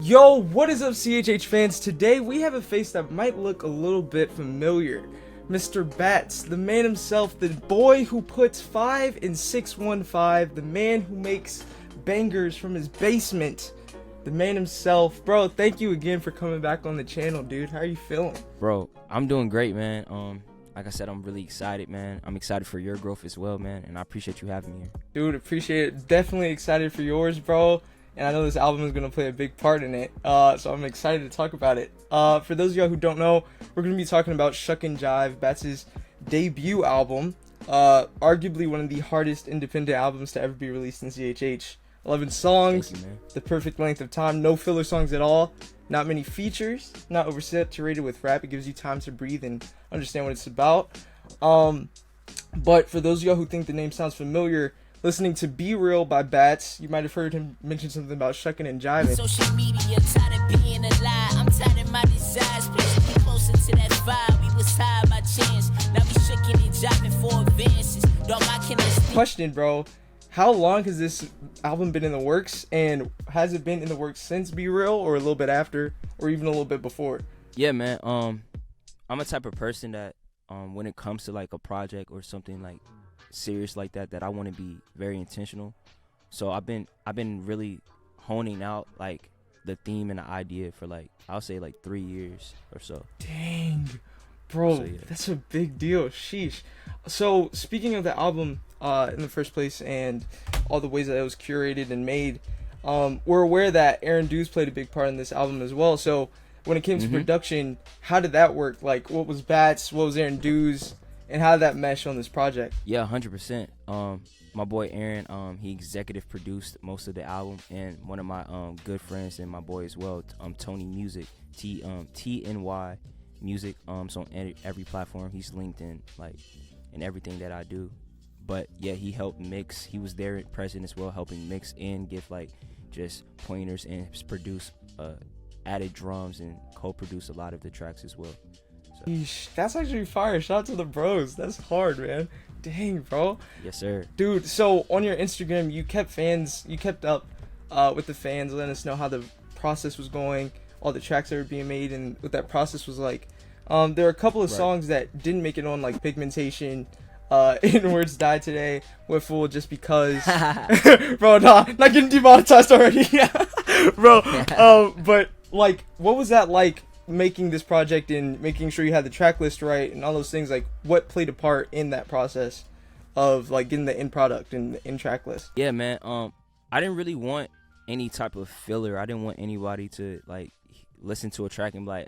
Yo, what is up, CHH fans? Today we have a face that might look a little bit familiar. Mr. Battz, the man himself, the boy who puts 5 in 615, the man who makes bangers from his basement, the man himself. Bro, thank you again for coming back on the channel, dude. How are you feeling? Bro, I'm doing great, man. Like I said, I'm really excited, man. I'm excited for your growth as well, man, and I appreciate you having me here. Dude, appreciate it. Definitely excited for yours, bro. And I know this album is going to play a big part in it, so I'm excited to talk about it. For those of y'all who don't know, we're going to be talking about Shuck and Jive, Battz's debut album, arguably one of the hardest independent albums to ever be released in CHH. 11 songs, Thank you, man. The perfect length of time, no filler songs at all, not many features, not oversaturated with rap. It gives you time to breathe and understand what it's about. But for those of y'all who think the name sounds familiar, listening to Be Real by Battz, you might have heard him mention something about shucking and jiving. Social media, tired of being a lie. I'm tired of my desires, pushing me closer to that fire. We was high by chance, now we shaking and jiving for advances. Dog, I can Question, bro. How long has this album been in the works, and has it been in the works since Be Real, or a little bit after, or even a little bit before? Yeah, man. I'm a type of person that when it comes to like a project or something like serious like that I want to be very intentional. So I've been really honing out like the theme and the idea for like, I'll say like 3 years or so. Dang, bro, So, yeah. That's a big deal. Sheesh. So speaking of the album in the first place and all the ways that it was curated and made, we're aware that Aaron Dews played a big part in this album as well. So when it came to production, how did that work? Like, what was Battz, what was Aaron Dews, and how did that mesh on this project? Yeah, 100%. My boy Aaron, he executive produced most of the album, and one of my good friends and my boy as well, tnymusic, TNY music. So on every platform he's linked in, like in everything that I do. But yeah, he helped mix. He was there present as well, helping mix and give like just pointers and produce added drums and co-produce a lot of the tracks as well. So. Yeesh, that's actually fire. Shout out to the bros. That's hard, man. Dang, bro. Yes, sir. Dude, so on your Instagram, you kept up with the fans, letting us know how the process was going, all the tracks that were being made, and what that process was like. There are a couple of songs that didn't make it on, like Pigmentation, In Words Die Today, Whiffle, Just Because. Bro, nah, not getting demonetized already. Bro, but like, what was that like, making this project and making sure you had the track list right and all those things? Like, what played a part in that process of like getting the end product and the end track list? Yeah, man. I didn't really want any type of filler. I didn't want anybody to like listen to a track and be like,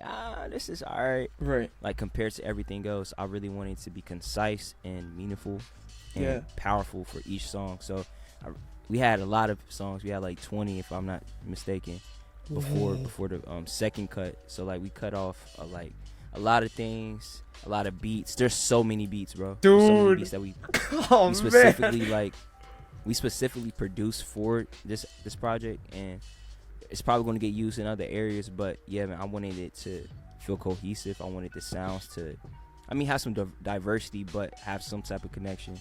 this is alright, Right. like compared to everything else. I really wanted it to be concise and meaningful and powerful for each song. So we had a lot of songs. We had like 20 if I'm not mistaken before the second cut. So like we cut off like a lot of things, a lot of beats. There's so many beats, bro. Dude. There's so many beats that we Oh, specifically man. like we specifically produced for this project, and it's probably going to get used in other areas. But yeah, man, I wanted it to feel cohesive. I wanted the sounds to, have some diversity, but have some type of connection.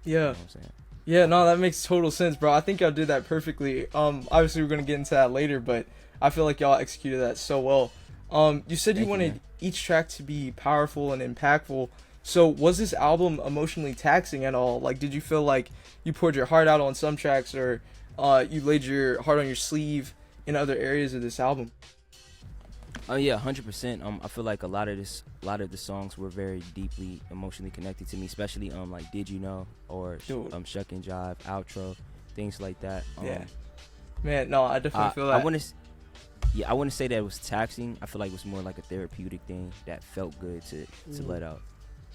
Yeah. You know what I'm saying? Yeah, no, that makes total sense, bro. I think y'all did that perfectly. Obviously we're gonna get into that later, but I feel like y'all executed that so well. You said you wanted each track to be powerful and impactful. So was this album emotionally taxing at all? Like, did you feel like you poured your heart out on some tracks, or you laid your heart on your sleeve in other areas of this album? Oh yeah, 100%. I feel like a lot of the songs were very deeply emotionally connected to me, especially like Did You Know, or Shuck and Jive, Outro, things like that. Yeah. Man, no, I definitely feel that. I wouldn't say that it was taxing. I feel like it was more like a therapeutic thing that felt good to let out.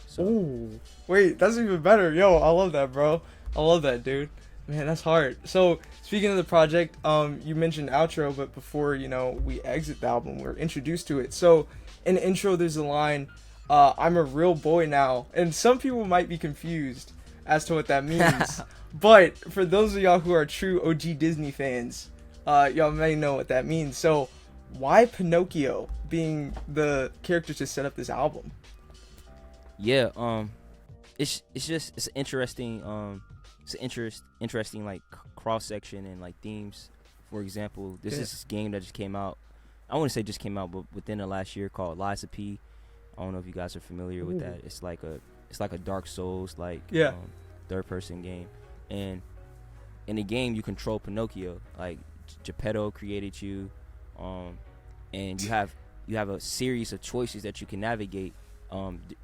So. Ooh, wait, that's even better. Yo, I love that, bro. I love that, dude. Man, that's hard. So speaking of the project, you mentioned Outro, but before we exit the album, we're introduced to it. So in the intro, there's a line, "I'm a real boy now," and some people might be confused as to what that means. But for those of y'all who are true OG Disney fans, y'all may know what that means. So why Pinocchio being the character to set up this album? Yeah, it's interesting. It's an interesting like cross section and like themes for example, this is this game that just came out. I wouldn't say just came out, but within the last year, called Liza P. I don't know if you guys are familiar with that. It's like a Dark Souls third person game, and in the game you control Pinocchio. Like Geppetto created you, and you have a series of choices that you can navigate.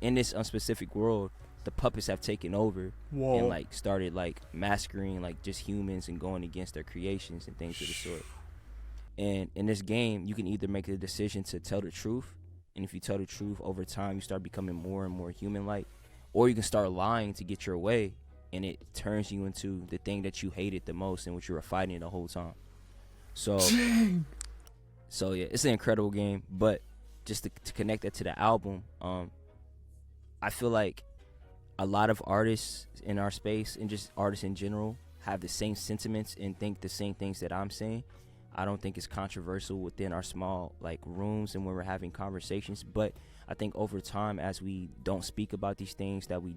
In this unspecific world, the puppets have taken over and like started like massacring like just humans and going against their creations and things of the sort. And in this game, you can either make a decision to tell the truth, and if you tell the truth over time, you start becoming more and more human-like, or you can start lying to get your way, and it turns you into the thing that you hated the most and what you were fighting the whole time. So yeah, it's an incredible game. But just to connect that to the album, I feel like a lot of artists in our space and just artists in general have the same sentiments and think the same things that I'm saying. I don't think it's controversial within our small like rooms and when we're having conversations, but I think over time, as we don't speak about these things, that we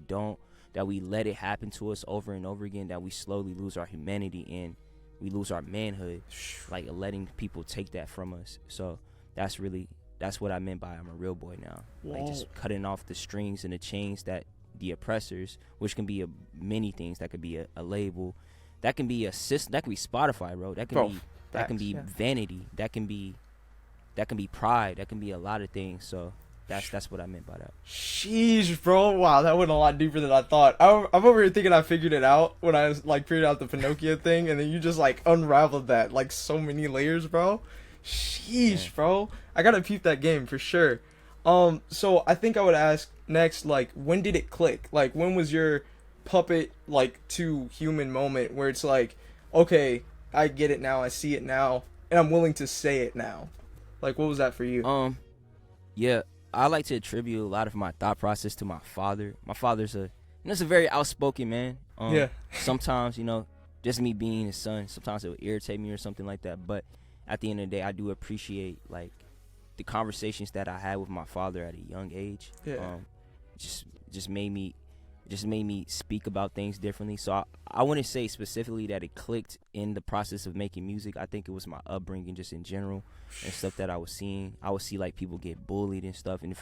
let it happen to us over and over again, that we slowly lose our humanity and we lose our manhood, like letting people take that from us. So that's what I meant by I'm a real boy now. Like just cutting off the strings and the chains that the oppressors, which can be many things. That could be a label, that can be a system, that can be Spotify, bro. That can be vanity. That can be pride. That can be a lot of things. So that's what I meant by that. Sheesh, bro. Wow, that went a lot deeper than I thought. I'm over here thinking I figured it out when I like figured out the Pinocchio thing, and then you just like unraveled that like so many layers, bro. Sheesh, bro. I gotta peep that game for sure. So I think I would ask next, like, when did it click? Like, when was your puppet like to human moment where it's like, okay, I get it now, I see it now, and I'm willing to say it now? Like, what was that for you? Yeah, I like to attribute a lot of my thought process to my father. My father's a very outspoken man. Sometimes, just me being his son, sometimes it would irritate me or something like that. But at the end of the day, I do appreciate like the conversations that I had with my father at a young age. Just made me speak about things differently. So I wouldn't say specifically that it clicked in the process of making music. I think it was my upbringing just in general and stuff that I was seeing. I would see like people get bullied and stuff, and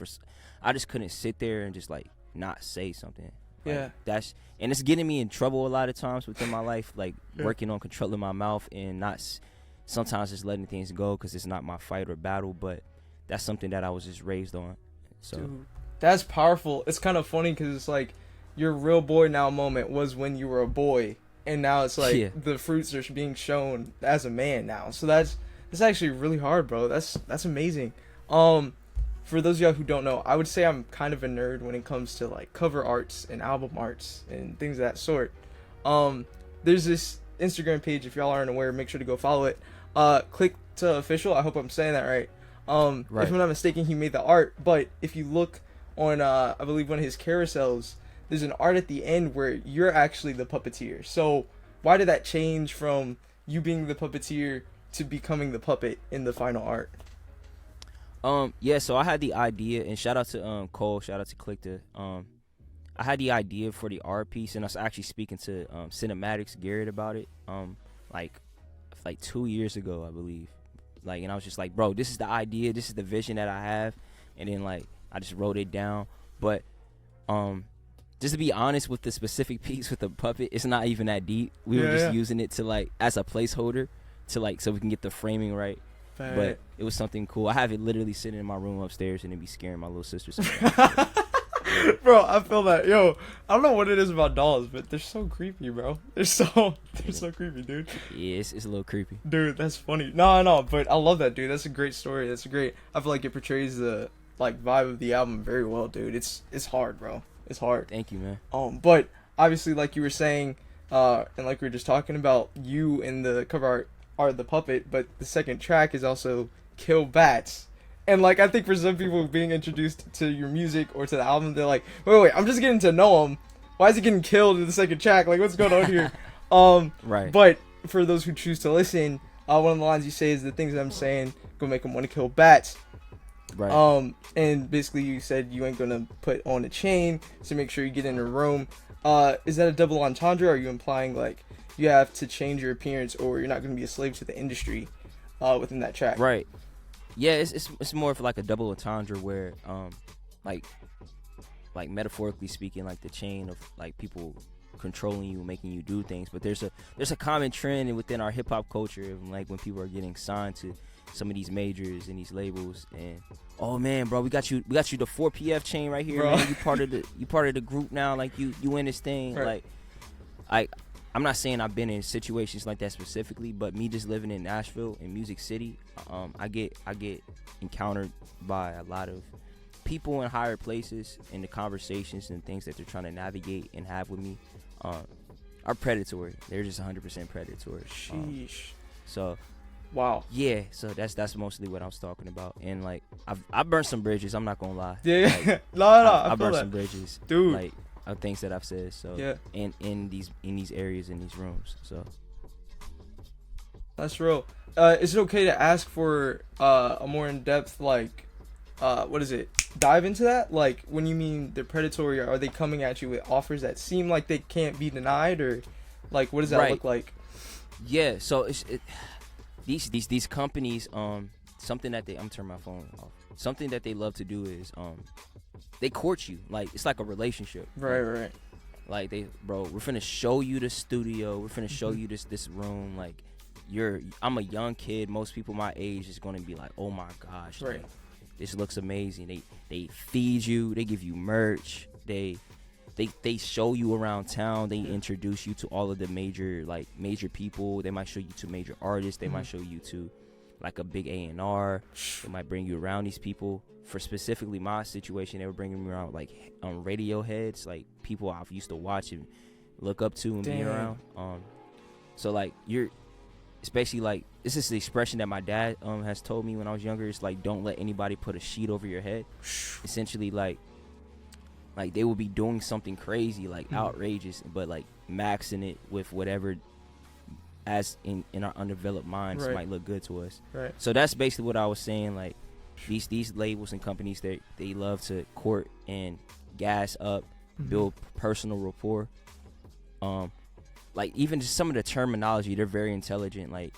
I just couldn't sit there and just like not say something. Like, and it's getting me in trouble a lot of times within my life, like working on controlling my mouth and not sometimes just letting things go because it's not my fight or battle. But that's something that I was just raised on. So dude, that's powerful. It's kind of funny because it's like your real boy now moment was when you were a boy, and now it's like the fruits are being shown as a man now. So that's actually really hard, bro. That's amazing. For those of y'all who don't know, I would say I'm kind of a nerd when it comes to like cover arts and album arts and things of that sort. There's this Instagram page, if y'all aren't aware, make sure to go follow it. Click to official. I hope I'm saying that right. If I'm not mistaken, he made the art, but if you look on I believe one of his carousels, there's an art at the end where you're actually the puppeteer. So why did that change from you being the puppeteer to becoming the puppet in the final art? So I had the idea, and shout out to Cole, shout out to Clickta. I had the idea for the art piece, and I was actually speaking to CINEMADDOX Garrett about it like 2 years ago, I believe. Like, and I was just like, bro, this is the idea, this is the vision that I have, and then like I just wrote it down. But just to be honest with the specific piece with the puppet, it's not even that deep. We were just using it to like as a placeholder to like so we can get the framing right. But it was something cool. I have it literally sitting in my room upstairs, and it be scaring my little sister sometimes. Bro, I feel that. Yo, I don't know what it is about dolls, but they're so creepy, bro. They're so creepy, dude. Yeah, it's a little creepy. Dude, that's funny. No, but I love that, dude. That's a great story. I feel like it portrays the like vibe of the album very well, dude. It's hard, bro. It's hard. Thank you, man. But obviously, like you were saying, and like we were just talking about, you in the cover art are the puppet, but the second track is also Kill Battz. And like I think for some people being introduced to your music or to the album, they're like, wait, I'm just getting to know him. Why is he getting killed in the second track? Like, what's going on here? Right. But for those who choose to listen, one of the lines you say is the things that I'm saying gonna make him want to kill Battz. Right. And basically you said you ain't gonna put on a chain, so make sure you get in a room. Is that a double entendre? Or are you implying like you have to change your appearance, or you're not going to be a slave to the industry within that track. Right. Yeah, it's more of like a double entendre where like metaphorically speaking, like the chain of like people controlling you, making you do things. But there's a common trend within our hip hop culture of like when people are getting signed to some of these majors and these labels, and oh man, bro, we got you the 4PF chain right here, man. You part of the group now, like you in this thing. Right. Like I'm not saying I've been in situations like that specifically, but me just living in Nashville in Music City, I get encountered by a lot of people in higher places, and the conversations and things that they're trying to navigate and have with me are predatory. They're just 100% predatory. Sheesh. So wow. yeah, so that's mostly what I was talking about. And like I've burned some bridges, I'm not gonna lie. Yeah. Like, no, I burned that. some bridges, dude. like of things that I've said. So yeah, in these areas, in these rooms. So that's real. Is it okay to ask for a more in-depth, like what is it, dive into that? Like, when you mean they're predatory, are they coming at you with offers that seem like they can't be denied, or like what does that look like? Yeah, so these companies, something that I'm turning my phone off. Something that they love to do is they court you. Like, it's like a relationship. Right. Like, we're finna show you the studio, we're finna show you this room. Like, I'm a young kid. Most people my age is gonna be like, oh my gosh, right, like, this looks amazing. They feed you, they give you merch, they show you around town, they introduce you to all of the major people. They might show you to major artists, they might show you to like a big A&R. They might bring you around these people. For specifically my situation, they were bringing me around like radio heads, like people I used to watch and look up to and be around. So like especially like, this is the expression that my dad has told me when I was younger. It's like, don't let anybody put a sheet over your head. Essentially, like they will be doing something crazy, like outrageous, but like maxing it with whatever as in our undeveloped minds might look good to us. Right. So that's basically what I was saying. Like these labels and companies, they love to court and gas up, build personal rapport. Like even just some of the terminology, they're very intelligent. Like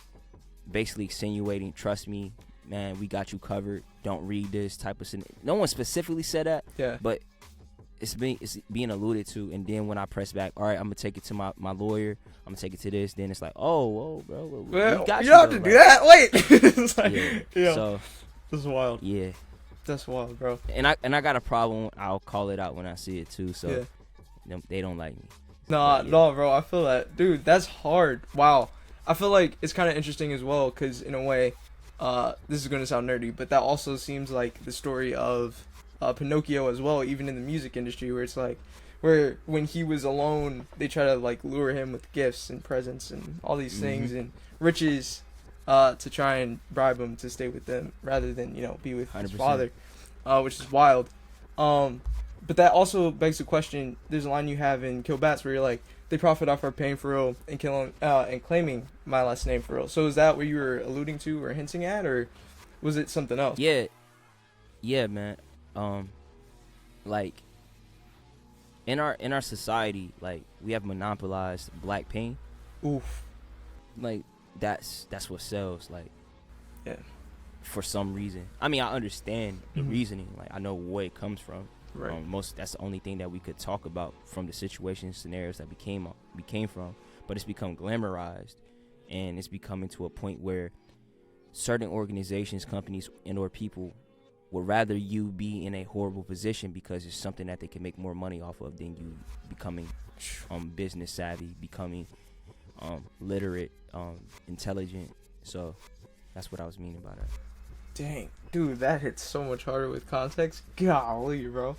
basically insinuating, trust me, man, we got you covered. Don't read this type of. No one specifically said that. Yeah. But it's being alluded to, and then when I press back, all right, I'm gonna take it to my lawyer. I'm gonna take it to this. Then it's like, oh, bro, well, we got you don't have to do that. Wait. It's like, yeah. So this is wild. Yeah. That's wild, bro. And I got a problem. I'll call it out when I see it too. So they don't like me. No, bro. I feel that, dude. That's hard. Wow. I feel like it's kind of interesting as well, because in a way, this is gonna sound nerdy, but that also seems like the story of Pinocchio as well, even in the music industry, where it's like, where when he was alone, they try to like lure him with gifts and presents and all these things and riches, to try and bribe him to stay with them rather than be with 100%. His father, which is wild. But that also begs the question. There's a line you have in Kill Battz where you're like, they profit off our pain for real and killing and claiming my last name for real. So is that what you were alluding to or hinting at, or was it something else? Yeah, man. Like in our society, like we have monopolized black pain. Oof. Like that's what sells. Like, yeah. For some reason, I mean, I understand the reasoning. Like, I know where it comes from. Right. That's the only thing that we could talk about from the situations, scenarios that we came from. But it's become glamorized, and it's becoming to a point where certain organizations, companies, and/or people would rather you be in a horrible position because it's something that they can make more money off of than you becoming business savvy, becoming literate, intelligent. So that's what I was meaning by that. Dang, dude, that hits so much harder with context. Golly, bro.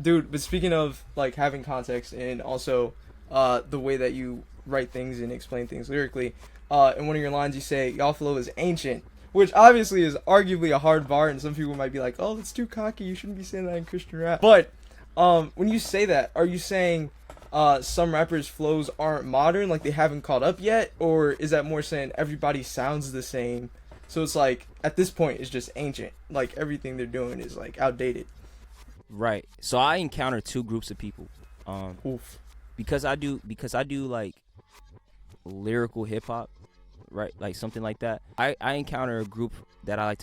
Dude, but speaking of like having context and also the way that you write things and explain things lyrically, in one of your lines you say y'all flow is ancient, which obviously is arguably a hard bar, and some people might be like, oh, that's too cocky, you shouldn't be saying that in Christian rap. But when you say that, are you saying some rappers' flows aren't modern, like they haven't caught up yet, or is that more saying everybody sounds the same? So it's like, at this point, it's just ancient. Like, everything they're doing is, like, outdated. Right. So I encounter two groups of people. Oof. Because I do, like, lyrical hip hop, right? Like something like that. I encounter a group that I like